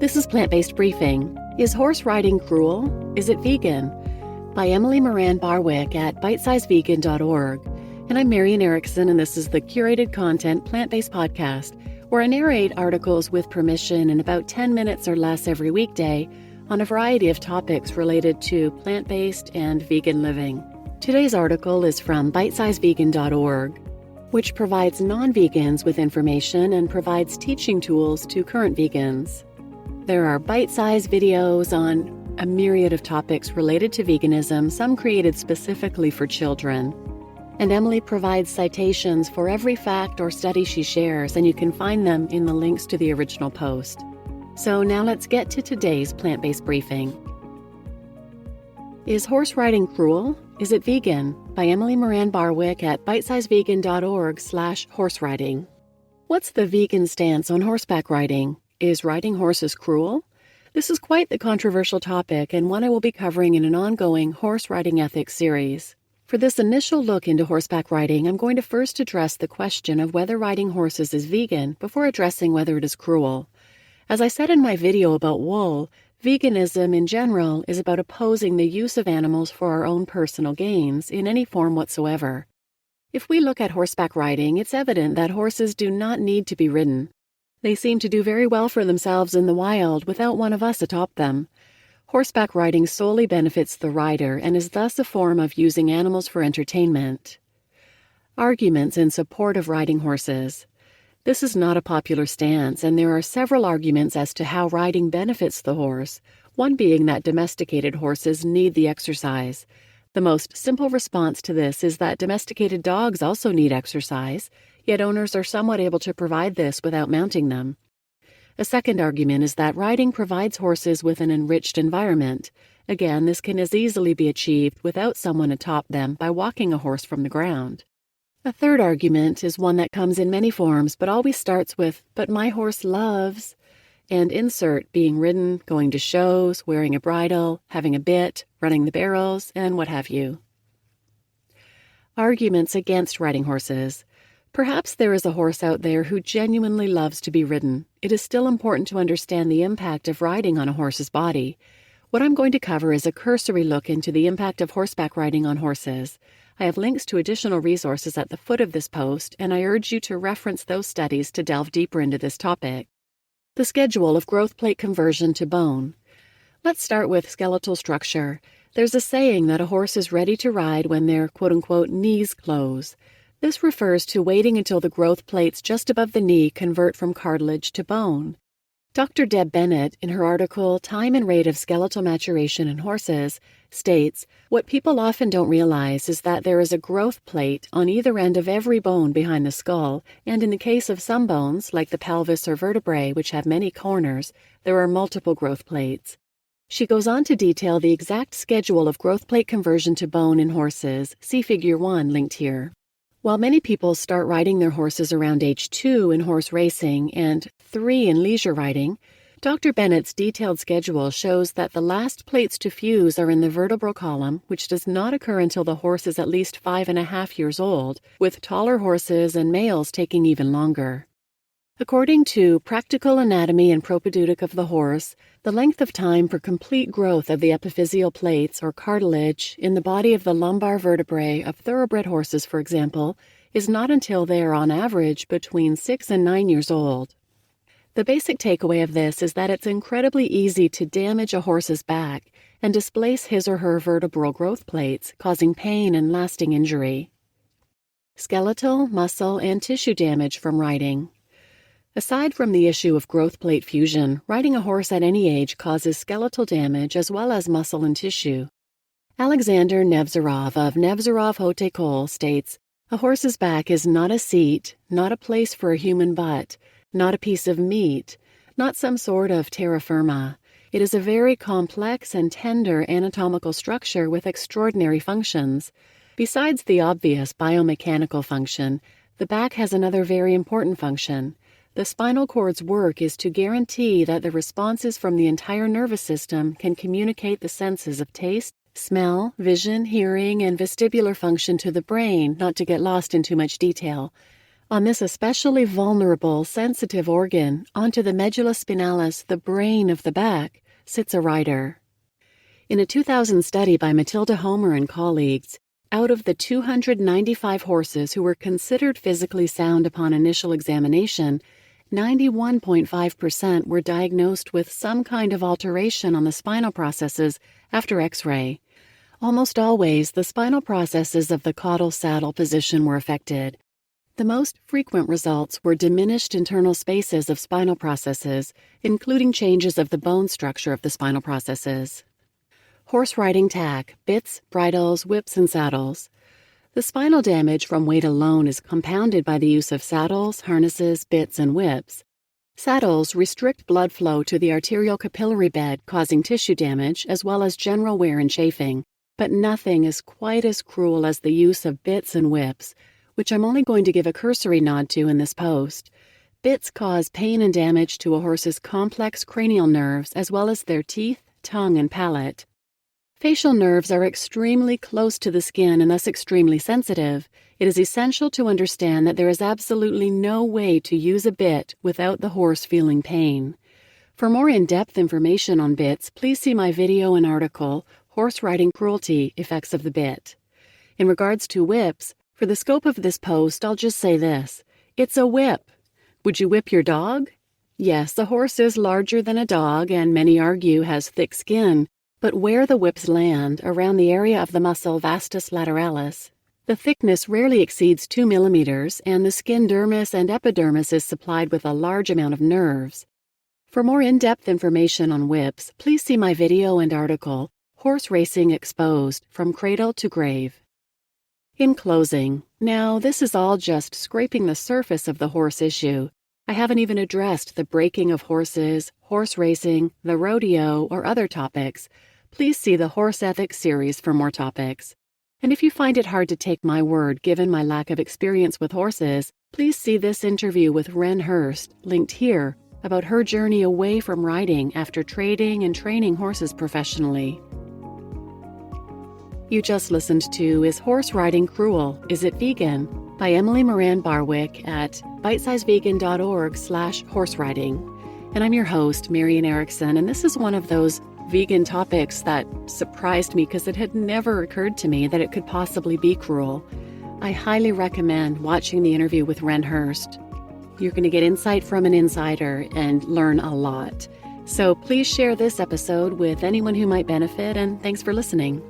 This is Plant-Based Briefing. Is horse riding cruel? Is it vegan? By Emily Moran Barwick at bitesizevegan.org. And I'm Marian Erickson, and this is the curated content plant-based podcast, where I narrate articles with permission in about 10 minutes or less every weekday on a variety of topics related to plant-based and vegan living. Today's article is from bitesizevegan.org, which provides non-vegans with information and provides teaching tools to current vegans. There are bite-sized videos on a myriad of topics related to veganism, some created specifically for children. And Emily provides citations for every fact or study she shares, and you can find them in the links to the original post. So now let's get to today's plant-based briefing. Is horse riding cruel? Is it vegan? By Emily Moran Barwick at bitesizevegan.org/horseriding. What's the vegan stance on horseback riding? Is riding horses cruel? This is quite the controversial topic and one I will be covering in an ongoing horse riding ethics series. For this initial look into horseback riding, I'm going to first address the question of whether riding horses is vegan before addressing whether it is cruel. As I said in my video about wool, veganism in general is about opposing the use of animals for our own personal gains in any form whatsoever. If we look at horseback riding, it's evident that horses do not need to be ridden. They seem to do very well for themselves in the wild without one of us atop them. Horseback riding solely benefits the rider and is thus a form of using animals for entertainment. Arguments in support of riding horses. This is not a popular stance, and there are several arguments as to how riding benefits the horse, one being that domesticated horses need the exercise. The most simple response to this is that domesticated dogs also need exercise, yet owners are somewhat able to provide this without mounting them. A second argument is that riding provides horses with an enriched environment. Again, this can as easily be achieved without someone atop them by walking a horse from the ground. A third argument is one that comes in many forms, but always starts with, "But my horse loves," and insert being ridden, going to shows, wearing a bridle, having a bit, running the barrels, and what have you. Arguments against riding horses. Perhaps there is a horse out there who genuinely loves to be ridden. It is still important to understand the impact of riding on a horse's body. What I'm going to cover is a cursory look into the impact of horseback riding on horses. I have links to additional resources at the foot of this post, and I urge you to reference those studies to delve deeper into this topic. The schedule of growth plate conversion to bone. Let's start with skeletal structure. There's a saying that a horse is ready to ride when their quote-unquote knees close. This refers to waiting until the growth plates just above the knee convert from cartilage to bone. Dr. Deb Bennett, in her article Time and Rate of Skeletal Maturation in Horses, states, "What people often don't realize is that there is a growth plate on either end of every bone behind the skull, and in the case of some bones, like the pelvis or vertebrae, which have many corners, there are multiple growth plates." She goes on to detail the exact schedule of growth plate conversion to bone in horses. See Figure 1 linked here. While many people start riding their horses around age 2 in horse racing and 3 in leisure riding, Dr. Bennett's detailed schedule shows that the last plates to fuse are in the vertebral column, which does not occur until the horse is at least 5.5 years old, with taller horses and males taking even longer. According to Practical Anatomy and Propedeutic of the Horse, the length of time for complete growth of the epiphyseal plates or cartilage in the body of the lumbar vertebrae of thoroughbred horses, for example, is not until they are on average between 6 and 9 years old. The basic takeaway of this is that it's incredibly easy to damage a horse's back and displace his or her vertebral growth plates, causing pain and lasting injury. Skeletal, muscle, and tissue damage from riding. Aside from the issue of growth plate fusion, riding a horse at any age causes skeletal damage as well as muscle and tissue. Alexander Nevzorov of Nevzorov Haute École states, "A horse's back is not a seat, not a place for a human butt, not a piece of meat, not some sort of terra firma. It is a very complex and tender anatomical structure with extraordinary functions. Besides the obvious biomechanical function, the back has another very important function. The spinal cord's work is to guarantee that the responses from the entire nervous system can communicate the senses of taste, smell, vision, hearing, and vestibular function to the brain, not to get lost in too much detail. On this especially vulnerable, sensitive organ, onto the medulla spinalis, the brain of the back, sits a rider. In a 2000 study by Matilda Homer and colleagues, out of the 295 horses who were considered physically sound upon initial examination, 91.5% were diagnosed with some kind of alteration on the spinal processes after X-ray. Almost always, the spinal processes of the caudal saddle position were affected. The most frequent results were diminished internal spaces of spinal processes, including changes of the bone structure of the spinal processes. Horse riding tack, bits, bridles, whips, and saddles. The spinal damage from weight alone is compounded by the use of saddles, harnesses, bits, and whips. Saddles restrict blood flow to the arterial capillary bed, causing tissue damage as well as general wear and chafing, but nothing is quite as cruel as the use of bits and whips, which I'm only going to give a cursory nod to in this post. Bits cause pain and damage to a horse's complex cranial nerves as well as their teeth, tongue, and palate. Facial nerves are extremely close to the skin and thus extremely sensitive. It is essential to understand that there is absolutely no way to use a bit without the horse feeling pain. For more in-depth information on bits, please see my video and article, Horseriding Cruelty, Effects of the Bit. In regards to whips, for the scope of this post, I'll just say this. It's a whip. Would you whip your dog? Yes, a horse is larger than a dog and many argue has thick skin, but where the whips land, around the area of the muscle vastus lateralis, the thickness rarely exceeds 2 millimeters and the skin dermis and epidermis is supplied with a large amount of nerves. For more in-depth information on whips, please see my video and article, Horse Racing Exposed, From Cradle to Grave. In closing, now this is all just scraping the surface of the horse issue. I haven't even addressed the breaking of horses, horse racing, the rodeo, or other topics. Please see the Horse Ethics series for more topics. And if you find it hard to take my word given my lack of experience with horses, please see this interview with Renhurst, linked here, about her journey away from riding after trading and training horses professionally. You just listened to Is Horse Riding Cruel? Is It Vegan? By Emily Moran Barwick at bitesizevegan.org/horseriding. And I'm your host, Marian Erickson, and this is one of those vegan topics that surprised me because it had never occurred to me that it could possibly be cruel. I highly recommend watching the interview with Renhurst. You're going to get insight from an insider and learn a lot. So please share this episode with anyone who might benefit, and thanks for listening.